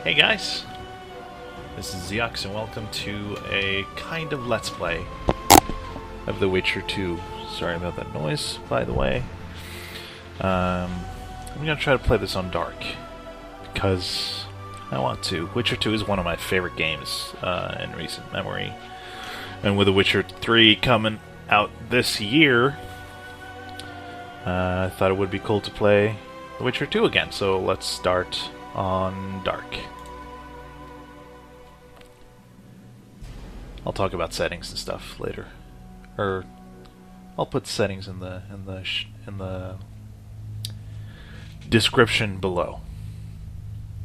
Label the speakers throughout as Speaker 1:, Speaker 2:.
Speaker 1: Hey guys, this is Zeox and welcome to a kind of Let's Play of The Witcher 2. Sorry about that noise, by the way. I'm gonna try to play this on Dark, because I want to. Witcher 2 is one of my favorite games in recent memory. And with The Witcher 3 coming out this year, I thought it would be cool to play The Witcher 2 again, so let's start on Dark. I'll talk about settings and stuff later, or I'll put settings in the description below,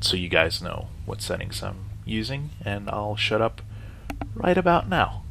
Speaker 1: so you guys know what settings I'm using. And I'll shut up right about now.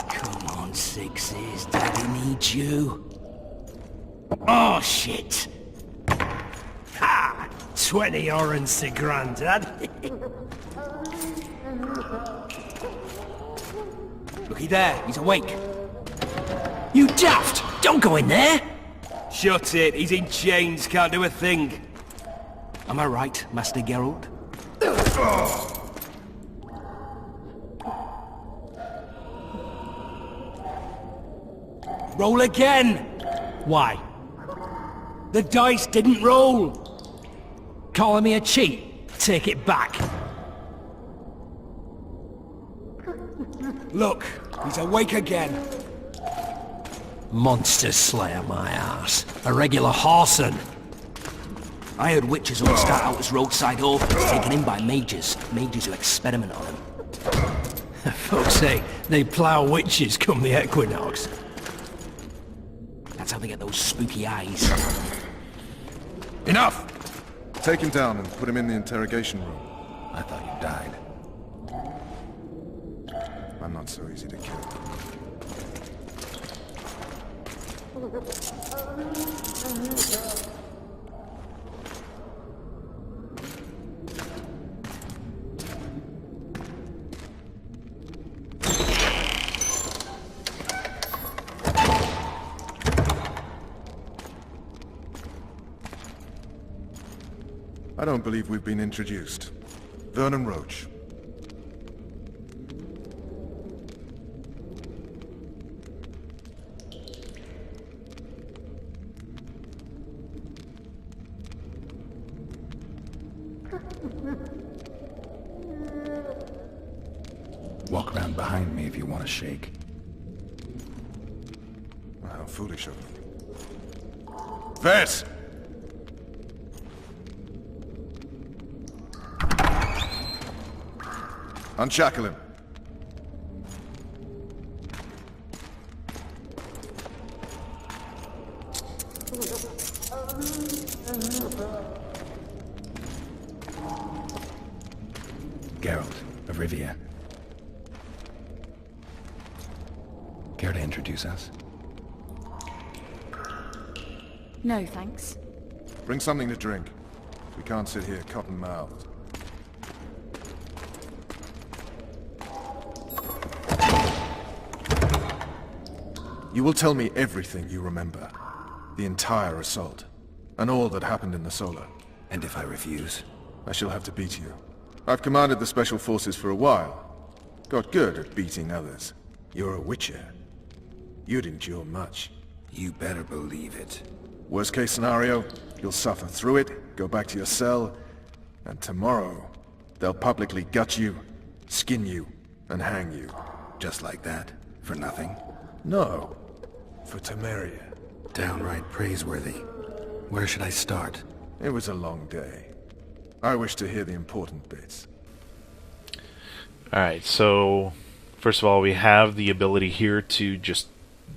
Speaker 2: Come on, Sixes. Daddy needs you. Oh, shit. Ha! 20 orange to Grandad. Looky there, he's awake. You daft! Don't go in there! Shut it, he's in chains, can't do a thing. Am I right, Master Geralt? Roll again! Why? The dice didn't roll! Calling me a cheat? Take it back. Look, he's awake again. Monster slayer, my ass. A regular whoreson. I heard witches all start out as roadside orphans taken in by mages. Mages who experiment on them. Folks say they plough witches come the equinox. That's how they get those spooky eyes.
Speaker 3: Enough! Take him down and put him in the interrogation room. I thought you died. I'm not so easy to kill. I don't believe we've been introduced. Vernon Roach.
Speaker 4: Walk around behind me if you want to shake.
Speaker 3: How foolish of me. Ves! Unshackle him.
Speaker 4: Geralt of Rivia. Care to introduce us?
Speaker 5: No, thanks.
Speaker 3: Bring something to drink. We can't sit here cotton-mouthed. You will tell me everything you remember. The entire assault. And all that happened in the Solar.
Speaker 4: And if I refuse?
Speaker 3: I shall have to beat you. I've commanded the Special Forces for a while. Got good at beating others. You're a Witcher. You'd endure much.
Speaker 4: You better believe it.
Speaker 3: Worst case scenario, you'll suffer through it, go back to your cell, and tomorrow, they'll publicly gut you, skin you, and hang you.
Speaker 4: Just like that? For nothing?
Speaker 3: No. For Temeria.
Speaker 4: Downright praiseworthy. Where should I start?
Speaker 3: It was a long day. I wish to hear the important bits.
Speaker 1: Alright, so first of all, we have the ability here to just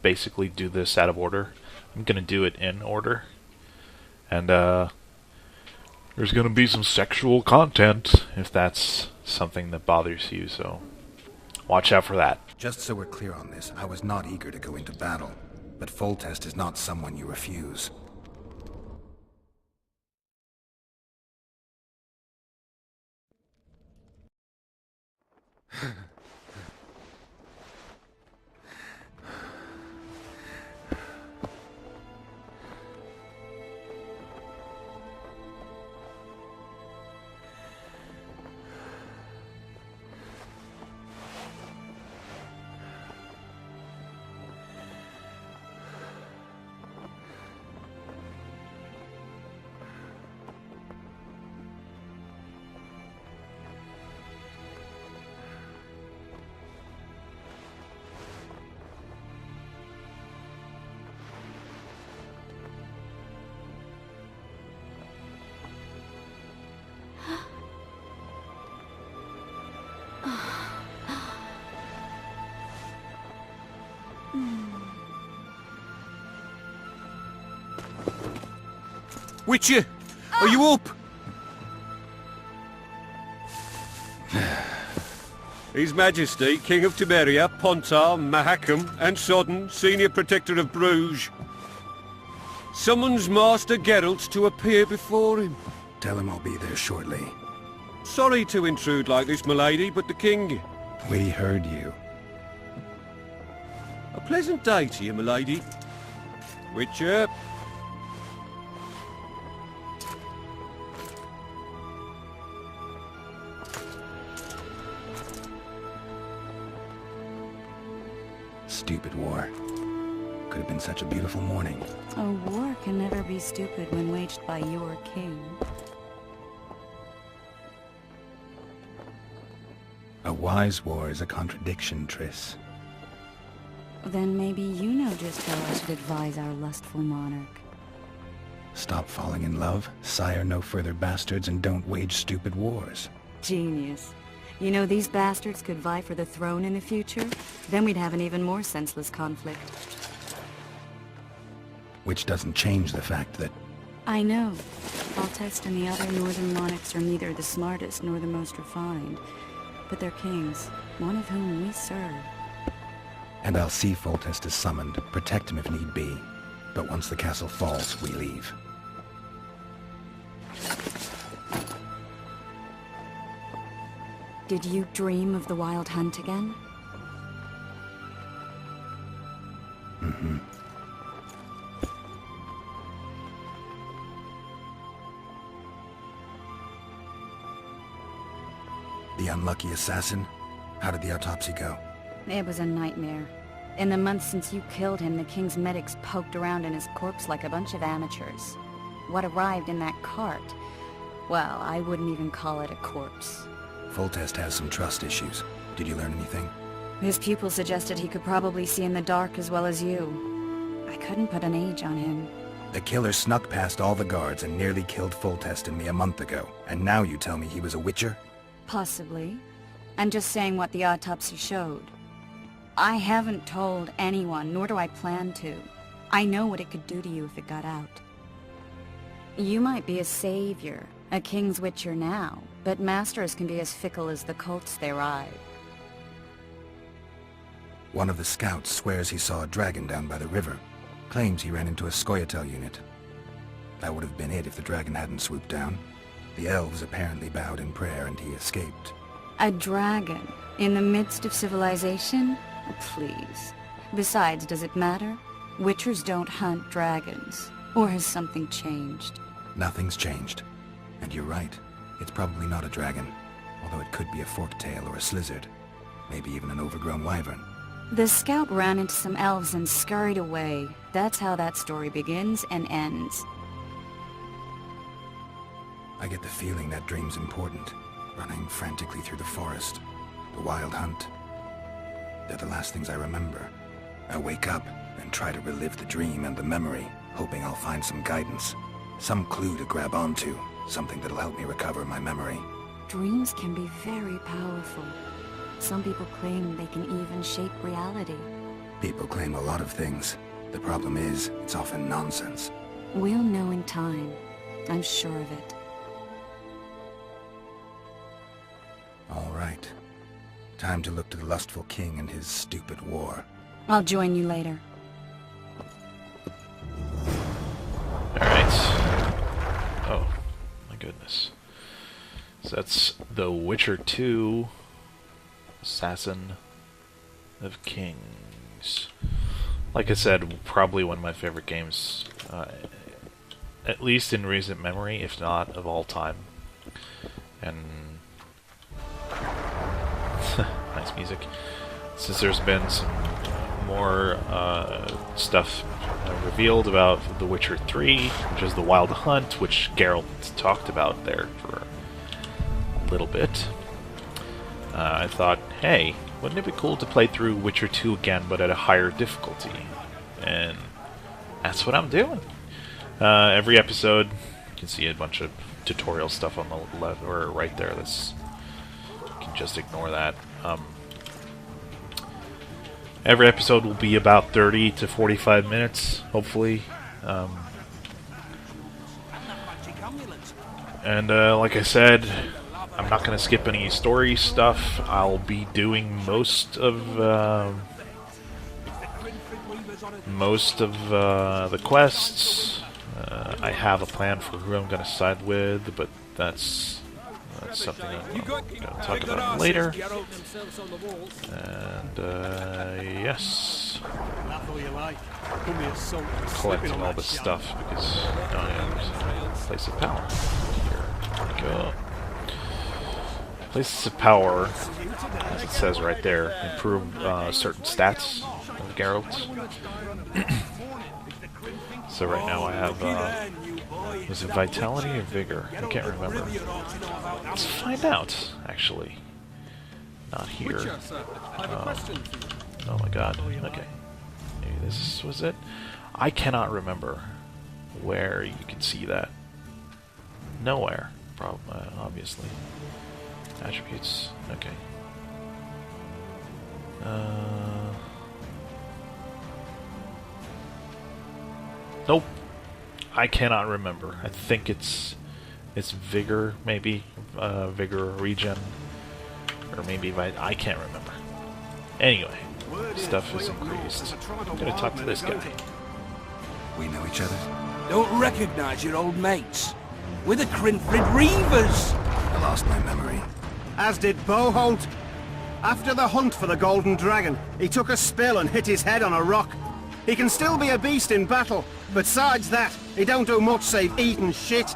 Speaker 1: basically do this out of order. I'm gonna do it in order. And there's gonna be some sexual content if that's something that bothers you, so watch out for that.
Speaker 4: Just so we're clear on this, I was not eager to go into battle, but Foltest is not someone you refuse.
Speaker 6: Witcher, are you up? His Majesty, King of Temeria, Pontar, Mahakam, and Sodden, Senior Protector of Bruges, summons Master Geralt to appear before him.
Speaker 4: Tell him I'll be there shortly.
Speaker 6: Sorry to intrude like this, milady, but the King...
Speaker 4: We heard you.
Speaker 6: A pleasant day to you, milady. Witcher.
Speaker 4: Stupid war. Could have been such a beautiful morning.
Speaker 5: A war can never be stupid when waged by your king.
Speaker 4: A wise war is a contradiction, Triss.
Speaker 5: Then maybe you know just how I should advise our lustful monarch.
Speaker 4: Stop falling in love, sire no further bastards, and don't wage stupid wars.
Speaker 5: Genius. You know, these bastards could vie for the throne in the future. Then we'd have an even more senseless conflict.
Speaker 4: Which doesn't change the fact that...
Speaker 5: I know. Foltest and the other northern monarchs are neither the smartest nor the most refined. But they're kings, one of whom we serve.
Speaker 4: And I'll see Foltest is summoned, protect him if need be. But once the castle falls, we leave.
Speaker 5: Did you dream of the Wild Hunt again?
Speaker 4: Mm-hmm. The unlucky assassin? How did the autopsy go?
Speaker 5: It was a nightmare. In the months since you killed him, the king's medics poked around in his corpse like a bunch of amateurs. What arrived in that cart? Well, I wouldn't even call it a corpse.
Speaker 4: Foltest has some trust issues. Did you learn anything?
Speaker 5: His pupil suggested he could probably see in the dark as well as you. I couldn't put an age on him.
Speaker 4: The killer snuck past all the guards and nearly killed Foltest and me a month ago. And now you tell me he was a witcher?
Speaker 5: Possibly. I'm just saying what the autopsy showed. I haven't told anyone, nor do I plan to. I know what it could do to you if it got out. You might be a savior, a king's witcher now, but masters can be as fickle as the cults they ride.
Speaker 4: One of the scouts swears he saw a dragon down by the river. Claims he ran into a Scoia'tael unit. That would have been it if the dragon hadn't swooped down. The elves apparently bowed in prayer and he escaped.
Speaker 5: A dragon? In the midst of civilization? Oh, please. Besides, does it matter? Witchers don't hunt dragons. Or has something changed?
Speaker 4: Nothing's changed. And you're right. It's probably not a dragon. Although it could be a forktail or a slizzard. Maybe even an overgrown wyvern.
Speaker 5: The scout ran into some elves and scurried away. That's how that story begins and ends.
Speaker 4: I get the feeling that dream's important. Running frantically through the forest. The wild hunt. They're the last things I remember. I wake up and try to relive the dream and the memory, hoping I'll find some guidance. Some clue to grab onto. Something that'll help me recover my memory.
Speaker 5: Dreams can be very powerful. Some people claim they can even shape reality.
Speaker 4: People claim a lot of things. The problem is, it's often nonsense.
Speaker 5: We'll know in time. I'm sure of it.
Speaker 4: All right. Time to look to the lustful king and his stupid war.
Speaker 5: I'll join you later.
Speaker 1: Alright. Oh, my goodness. So that's The Witcher 2, Assassin of Kings. Like I said, probably one of my favorite games, at least in recent memory, if not of all time. And nice music. Since there's been some more stuff revealed about The Witcher 3, which is the Wild Hunt, which Geralt talked about there for a little bit. I thought, hey, wouldn't it be cool to play through Witcher 2 again, but at a higher difficulty? And that's what I'm doing. Every episode, you can see a bunch of tutorial stuff on the left or right there. That's, you can just ignore that. Every episode will be about 30 to 45 minutes, hopefully. And like I said, I'm not going to skip any story stuff. I'll be doing most of the quests. I have a plan for who I'm going to side with, but that's something I'm going to talk about later. And yes, collecting all this stuff because I am place of power. Here we go. Places of power, as it says right there, improve certain stats of Geralt. So right now I have, was it Vitality or Vigor? I can't remember. Let's find out, actually. Not here. Oh my god, okay. Maybe this was it? I cannot remember where you can see that. Nowhere, obviously. Attributes, okay. Nope. I cannot remember. I think it's Vigor, maybe. Vigor regen. Or maybe I can't remember. Anyway, stuff is increased. I'm gonna talk to this guy.
Speaker 4: We know each other?
Speaker 2: Don't recognize your old mates. We're the Crinfrid Reavers!
Speaker 4: I lost my memory.
Speaker 7: As did Boholt. After the hunt for the Golden Dragon, he took a spill and hit his head on a rock. He can still be a beast in battle, but besides that, he don't do much save eat and shit.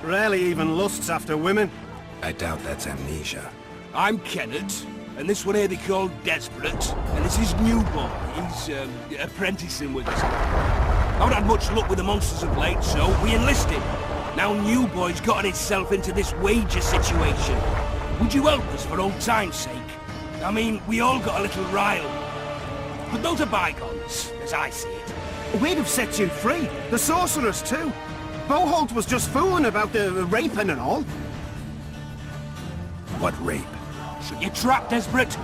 Speaker 7: Rarely even lusts after women.
Speaker 4: I doubt that's amnesia.
Speaker 2: I'm Kenneth, and this one here they call Desperate, and it's his new boy. He's apprenticing with us. I haven't had much luck with the monsters of late, so we enlisted. Now New Boy's gotten himself into this wager situation. Would you help us for old time's sake? I mean, we all got a little riled. But those are bygones, as I see it.
Speaker 7: We'd have set you free. The sorceress too. Boholt was just fooling about the raping and all.
Speaker 4: What rape?
Speaker 2: Should you trap desperate?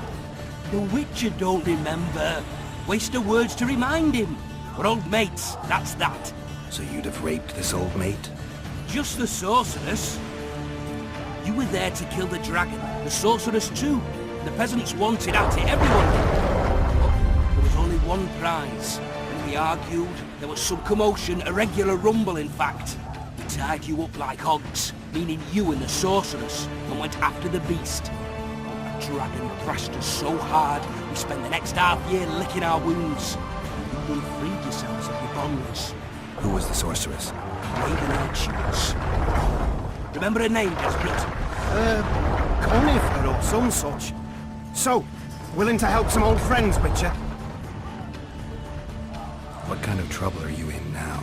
Speaker 2: The Witcher don't remember. Waste of words to remind him. We're old mates, that's that.
Speaker 4: So you'd have raped this old mate?
Speaker 2: Just the sorceress. You were there to kill the dragon, the sorceress too. The peasants wanted at it, everyone did. But there was only one prize. When we argued, there was some commotion, a regular rumble in fact. We tied you up like hogs, meaning you and the sorceress, and went after the beast. The dragon thrashed us so hard, we spent the next half-year licking our wounds. You freed yourselves of your bonds.
Speaker 4: Who was the sorceress?
Speaker 2: Raven she was. Remember her name, Desperate?
Speaker 7: Conifer or some such. So, willing to help some old friends, Witcher?
Speaker 4: What kind of trouble are you in now?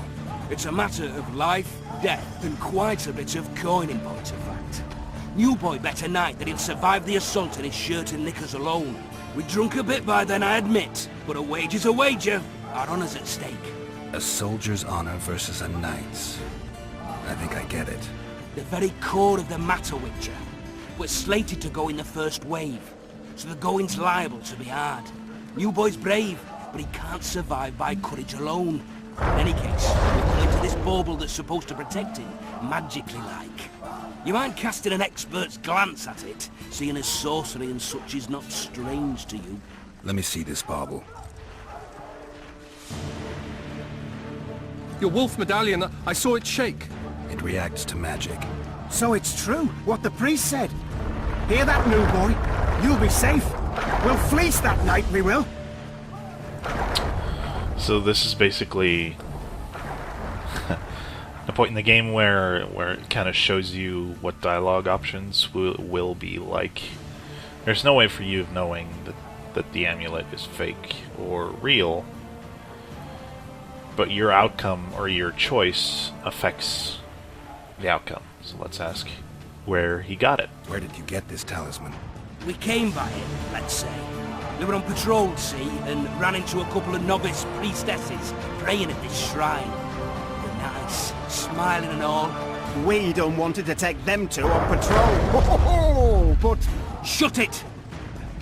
Speaker 2: It's a matter of life, death, and quite a bit of coin in point of fact. New Boy bet tonight that he'll survive the assault in his shirt and knickers alone. We drunk a bit by then, I admit, but a wager's a wager. Our honor's at stake.
Speaker 4: A soldier's honor versus a knight's. I think I get it.
Speaker 2: The very core of the matter, Witcher. We're slated to go in the first wave, so the going's liable to be hard. New Boy's brave, but he can't survive by courage alone. In any case, we're coming to this bauble that's supposed to protect him, magically like. You mind casting an expert's glance at it, seeing as sorcery and such is not strange to you?
Speaker 4: Let me see this bauble.
Speaker 8: Your wolf medallion, I saw it shake.
Speaker 4: It reacts to magic.
Speaker 7: So it's true, what the priest said. Hear that, New Boy? You'll be safe. We'll fleece that night, we will.
Speaker 1: So this is basically a point in the game where it kind of shows you what dialogue options will be like. There's no way for you of knowing that the amulet is fake or real, but your outcome or your choice affects the outcome. So let's ask where he got it.
Speaker 4: Where did you get this talisman?
Speaker 2: We came by it, let's say. We were on patrol, see, and ran into a couple of novice priestesses praying at this shrine. They're nice, smiling and all.
Speaker 7: We don't wanted to take them two on patrol. But...
Speaker 2: Shut it!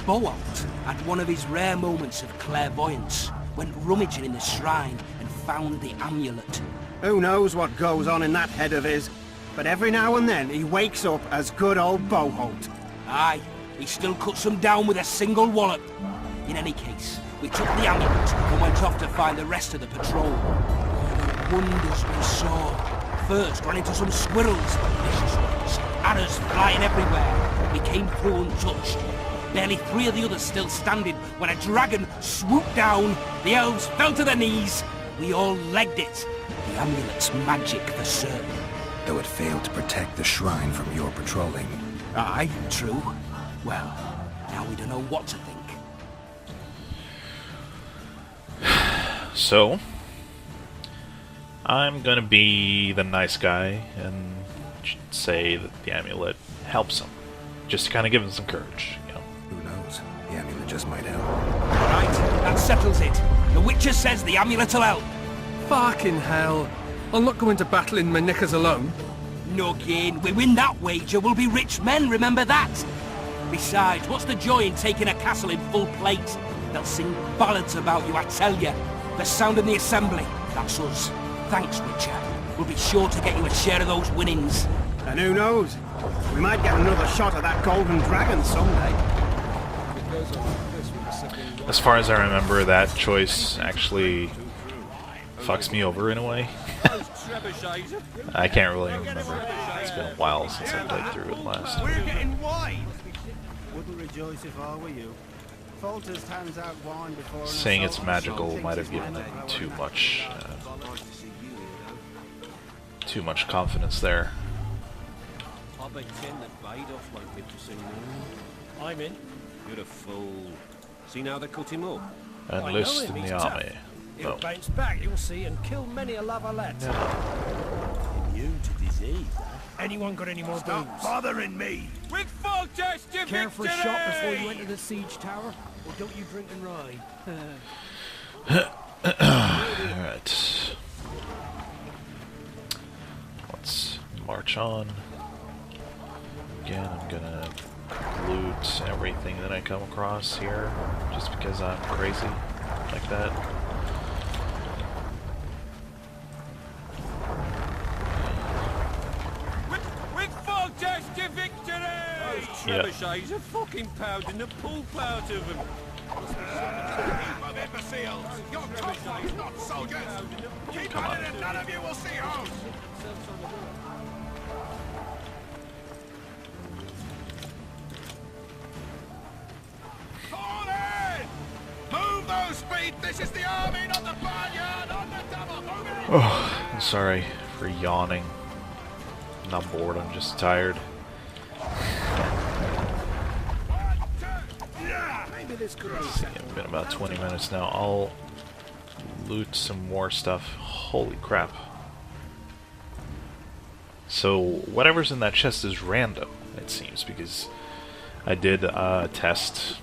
Speaker 2: Boholt had one of his rare moments of clairvoyance, went rummaging in the shrine and found the amulet.
Speaker 7: who knows what goes on in that head of his? But every now and then he wakes up as good old Boholt.
Speaker 2: Aye, he still cuts them down with a single wallop. In any case, we took the amulet and went off to find the rest of the patrol. The wonders we saw. First ran into some squirrels, vicious ones, arrows flying everywhere. We came through untouched. Barely 3 of the others still standing when a dragon swooped down. The elves fell to their knees. We all legged it. The amulet's magic for certain.
Speaker 4: Though it failed to protect the shrine from your patrolling.
Speaker 2: Aye, true. Well, now we don't know what to think.
Speaker 1: So, I'm gonna be the nice guy and say that the amulet helps him. Just to kind of give him some courage, you know.
Speaker 4: Who knows? The amulet just might help.
Speaker 2: Alright, that settles it. The Witcher says the amulet'll help.
Speaker 8: Fucking hell. I'll not go into battle in my knickers alone.
Speaker 2: No gain. We win that wager, we'll be rich men, remember that? Besides, what's the joy in taking a castle in full plate? They'll sing ballads about you, I tell you. The sound in the assembly, that's us. Thanks, Witcher. We'll be sure to get you a share of those winnings.
Speaker 7: And who knows? We might get another shot at that golden dragon someday.
Speaker 1: As far as I remember, that choice actually fucks me over in a way. I can't really remember. It's been a while since I played through it last.
Speaker 7: We're getting wine! Wouldn't rejoice if I were you. Foltest hands out wine before
Speaker 1: Saying it's magical might have given it too much confidence there.
Speaker 6: I bet Ken that Badoff won't live to see more.
Speaker 9: I'm in.
Speaker 6: You're a fool. See now they cut him up.
Speaker 1: Enlist in
Speaker 9: he's
Speaker 1: the
Speaker 9: tough.
Speaker 1: army.
Speaker 9: He'll
Speaker 1: Oh.
Speaker 9: bounce back, you'll see, and kill many a lavalette. immune to disease. Anyone got any more booze?
Speaker 7: bothering me!
Speaker 6: With Foltest to
Speaker 9: Care for a
Speaker 6: victory!
Speaker 9: shot before you enter the siege tower? Or don't you drink and ride?
Speaker 1: Alright. Let's march on. Again, I'm gonna loot everything that I come across here, just because I'm crazy like that.
Speaker 6: With Foltest to victory! Those trebuchets are fucking pounding the pulp out of them.
Speaker 7: Of imbeciles! You're trebuchets, not soldiers! Keep at it and none of you will see home! Fall in! Move those feet! This is the army, not the barnyard! On the double! Move it!
Speaker 1: Oh, I'm sorry for yawning. I'm not bored, I'm just tired. It's been about 20 minutes now. I'll loot some more stuff. Holy crap. So, whatever's in that chest is random, it seems, because I did a test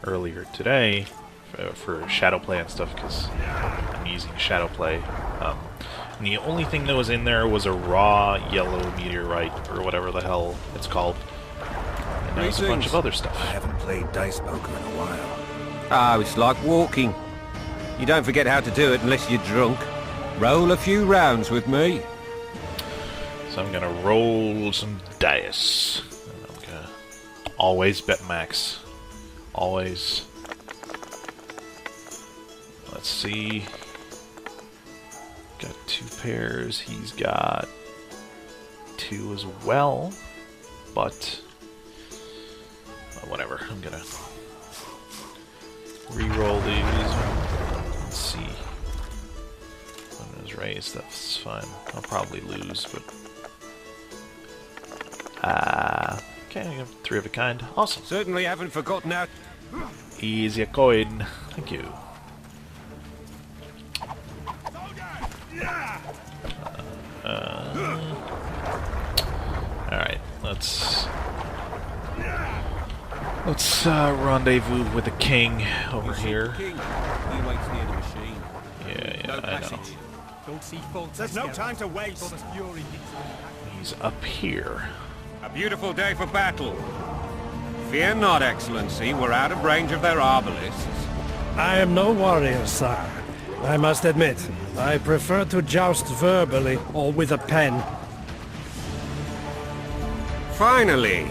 Speaker 1: earlier today for Shadowplay and stuff, because I'm using Shadowplay. And the only thing that was in there was a raw yellow meteorite, or whatever the hell it's called. And there's a bunch of other stuff.
Speaker 4: I haven't played dice poker in a while.
Speaker 6: Oh, it's like walking. You don't forget how to do it unless you're drunk. Roll a few rounds with me.
Speaker 1: So I'm gonna roll some dice. And I'm gonna always bet max. Always. Let's see. Got 2 pairs. He's got 2 as well. But whatever. I'm gonna re-roll these. Let's see. When it was raised, that's fine. I'll probably lose, but okay, I have 3 of a kind. Awesome.
Speaker 6: Certainly haven't forgotten how...
Speaker 1: Easy a coin. Thank you. Alright, let's rendezvous with the king over here.
Speaker 6: King, he waits near the machine.
Speaker 1: Yeah, I know.
Speaker 9: Don't see Foltest.
Speaker 7: There's no time to waste!
Speaker 1: He's up here.
Speaker 6: A beautiful day for battle. Fear not, Excellency, we're out of range of their arbalists.
Speaker 10: I am no warrior, sire. I must admit, I prefer to joust verbally or with a pen.
Speaker 6: Finally!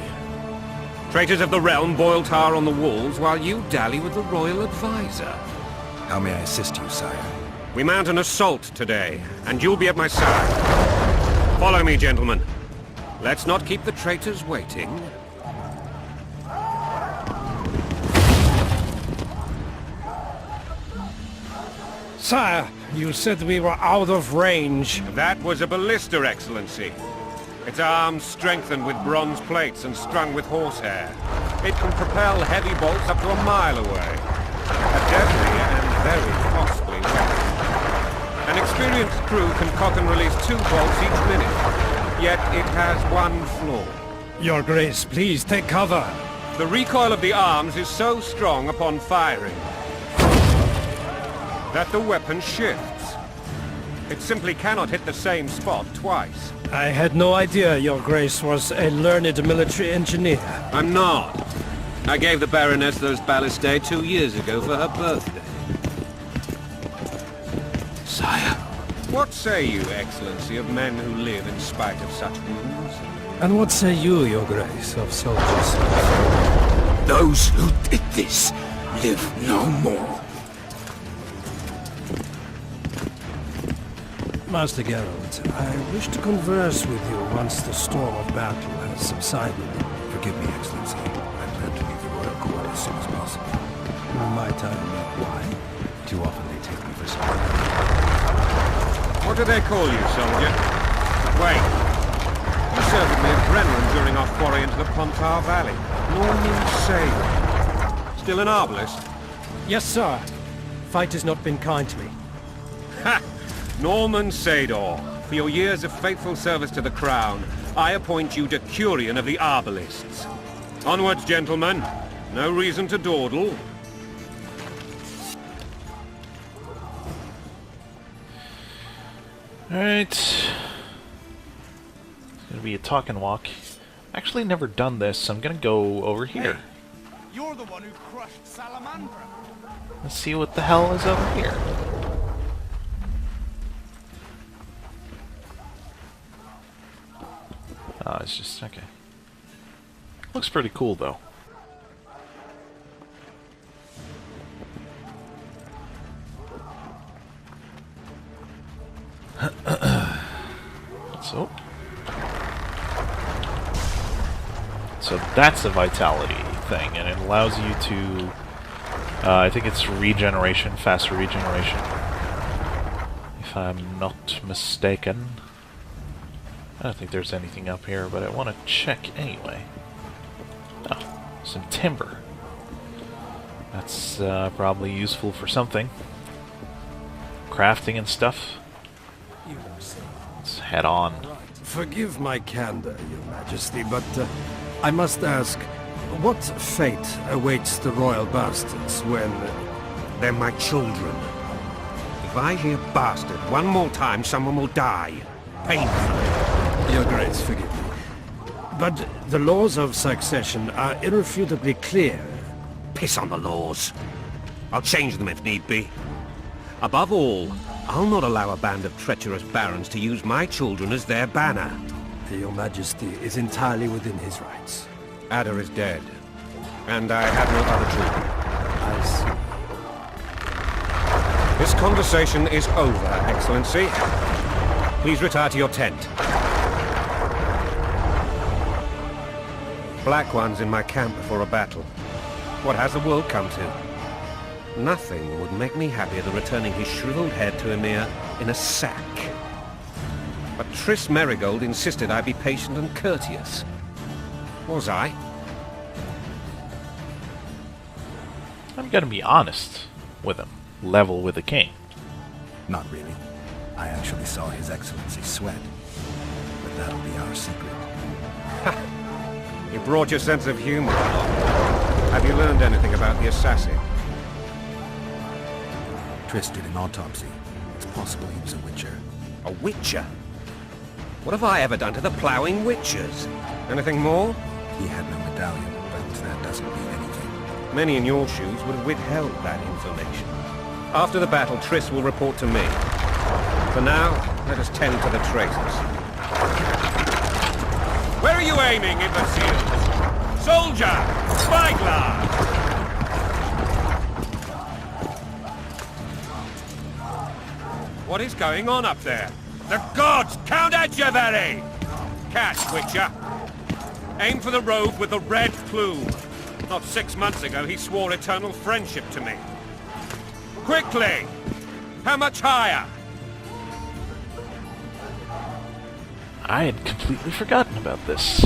Speaker 6: Traitors of the realm boil tar on the walls while you dally with the royal advisor.
Speaker 4: How may I assist you, sire?
Speaker 6: We mount an assault today, and you'll be at my side. Follow me, gentlemen. Let's not keep the traitors waiting.
Speaker 10: Sire, you said we were out of range.
Speaker 6: That was a ballista, Excellency. Its arms strengthened with bronze plates and strung with horsehair. It can propel heavy bolts up to a mile away. A deadly and very costly weapon. An experienced crew can cock and release 2 bolts each minute. Yet it has one flaw.
Speaker 10: Your Grace, please take cover.
Speaker 6: The recoil of the arms is so strong upon firing that the weapon shifts. It simply cannot hit the same spot twice.
Speaker 10: I had no idea Your Grace was a learned military engineer.
Speaker 6: I'm not. I gave the Baroness those ballistae 2 years ago for her birthday.
Speaker 4: Sire.
Speaker 6: What say you, Excellency, of men who live in spite of such wounds?
Speaker 10: And what say you, Your Grace, of soldiers?
Speaker 2: Those who did this live no more.
Speaker 10: Master Geralt, I wish to converse with you once the storm of battle has subsided.
Speaker 4: Forgive me, Excellency. I plan to leave the royal court as soon as possible.
Speaker 10: Might I know why?
Speaker 4: Too often they take me for something.
Speaker 6: What do they call you, soldier? Wait. You served with me at Brennan during our foray into the Pontar Valley. Norman Sabre. Still an arbalist?
Speaker 10: Yes, sir. Fight has not been kind to me.
Speaker 6: Ha! Norman Sador. for your years of faithful service to the Crown, I appoint you Decurion of the Arbalists. Onwards, gentlemen. No reason to dawdle.
Speaker 1: Alright. It's gonna be a talk and walk. Actually never done this, so I'm gonna go over here.
Speaker 7: Hey, you're the one who crushed Salamandra.
Speaker 1: Let's see what the hell is over here. Oh, it's just... okay. Looks pretty cool, though. So that's a vitality thing, and it allows you to... I think it's regeneration, faster regeneration. If I'm not mistaken. I don't think there's anything up here, but I want to check anyway. Oh, some timber. That's probably useful for something. Crafting and stuff. Let's head on.
Speaker 10: Forgive my candor, Your Majesty, but I must ask, what fate awaits the royal bastards when...
Speaker 6: They're my children. If I hear bastard one more time, someone will die. Painfully.
Speaker 10: Your Grace, forgive me. But the laws of succession are irrefutably clear.
Speaker 6: Piss on the laws. I'll change them if need be. Above all, I'll not allow a band of treacherous barons to use my children as their banner.
Speaker 10: Your Majesty is entirely within his rights.
Speaker 6: Ada is dead, and I have no other children.
Speaker 10: I see.
Speaker 6: This conversation is over, Excellency. Please retire to your tent. Black One's in my camp before a battle. What has the world come to? Nothing would make me happier than returning his shriveled head to Emir in a sack. But Triss Merigold insisted I be patient and courteous. Was I?
Speaker 1: I'm gonna be honest with him. Level with the king.
Speaker 4: Not really. I actually saw His Excellency sweat. But that'll be our secret.
Speaker 6: You brought your sense of humor along. Have you learned anything about the assassin?
Speaker 4: Triss did an autopsy. It's possible he was a witcher.
Speaker 6: A witcher? What have I ever done to the ploughing witchers? Anything more?
Speaker 4: He had no medallion, but that doesn't mean anything.
Speaker 6: Many in your shoes would have withheld that information. After the battle, Triss will report to me. For now, let us tend to the traitors. Where are you aiming, imbeciles? Soldier! Spyglass! What is going on up there? The gods! Count Adjavari! Catch, Witcher! Aim for the rogue with the red plume. Not 6 months ago, he swore eternal friendship to me. Quickly! How much higher?
Speaker 1: I had completely forgotten about this.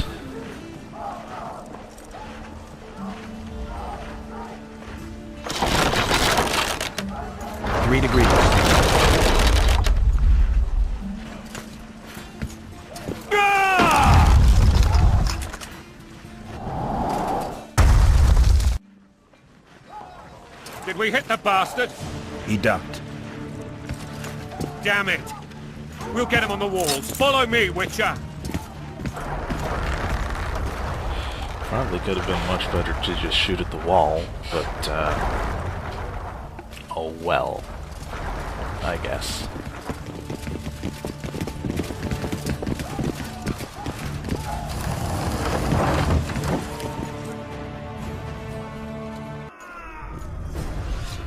Speaker 4: 3 degrees.
Speaker 6: Did we hit the bastard?
Speaker 4: He ducked.
Speaker 6: Damn it! We'll get him on the walls. Follow me, Witcher!
Speaker 1: Probably could have been much better to just shoot at the wall, but, oh well. I guess.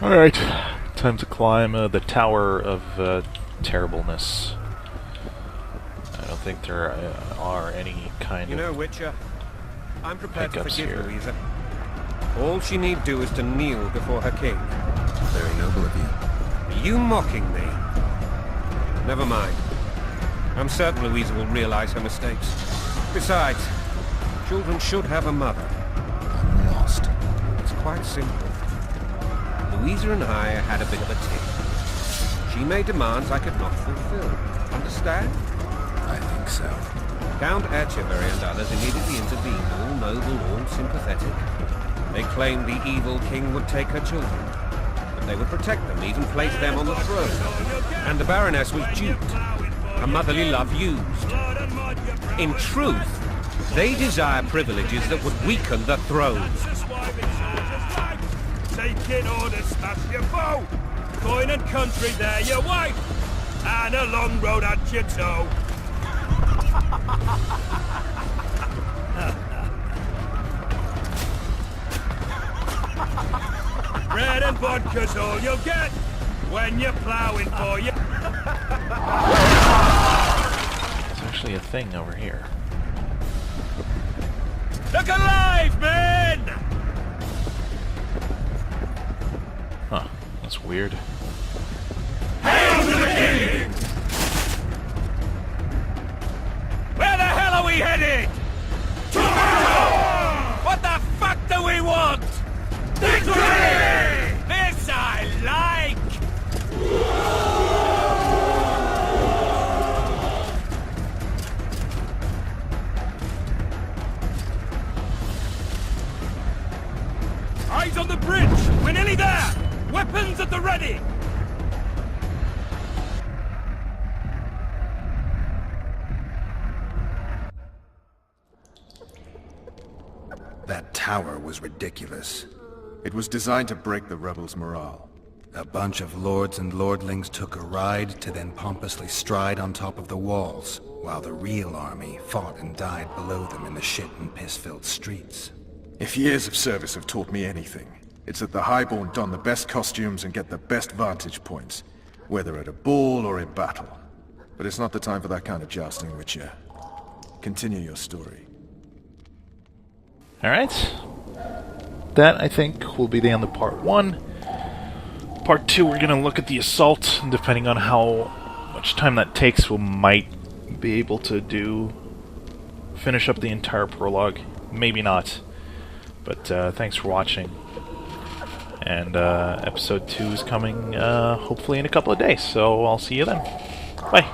Speaker 1: Alright, time to climb the Tower of Terribleness. I don't think there are any kind
Speaker 6: You know,
Speaker 1: of
Speaker 6: Witcher, I'm prepared to
Speaker 1: hiccups
Speaker 6: forgive
Speaker 1: here.
Speaker 6: Louisa. All she need do is to kneel before her king.
Speaker 4: Very noble of you.
Speaker 6: Are you mocking me? Never mind. I'm certain Louisa will realize her mistakes. Besides, children should have a mother.
Speaker 4: I'm lost.
Speaker 6: It's quite simple. Louisa and I had a bit of a tiff. She made demands I could not fulfill. Understand?
Speaker 4: I think so.
Speaker 6: Count Etcheverry and others immediately intervened, all noble, all sympathetic. They claimed the evil king would take her children, but they would protect them, even place them on the throne. And the Baroness was duped, her motherly love used. In truth, they desire privileges that would weaken the throne.
Speaker 11: Taking orders, smash your bow! Coin and country, there your wife! And a long road at your toe! Bread and vodka's all you'll get when you're plowing for you.
Speaker 1: There's actually a thing over here.
Speaker 11: Look alive, men!
Speaker 1: Huh, that's weird.
Speaker 11: Hail to the king! Where the hell are we headed? What the fuck do we want? Victory! This I like! Eyes on the bridge! We're nearly there! Weapons at the ready!
Speaker 4: That tower was ridiculous.
Speaker 3: It was designed to break the rebels' morale.
Speaker 4: A bunch of lords and lordlings took a ride to then pompously stride on top of the walls, while the real army fought and died below them in the shit and piss-filled streets.
Speaker 3: If years of service have taught me anything, it's that the Highborn don the best costumes and get the best vantage points, whether at a ball or in battle. But it's not the time for that kind of jousting, Witcher. Continue your story.
Speaker 1: Alright. That, I think, will be the end of part 1. Part 2, we're going to look at the assault, and depending on how much time that takes, we might be able to finish up the entire prologue. Maybe not. But thanks for watching. And episode 2 is coming hopefully in a couple of days, so I'll see you then. Bye.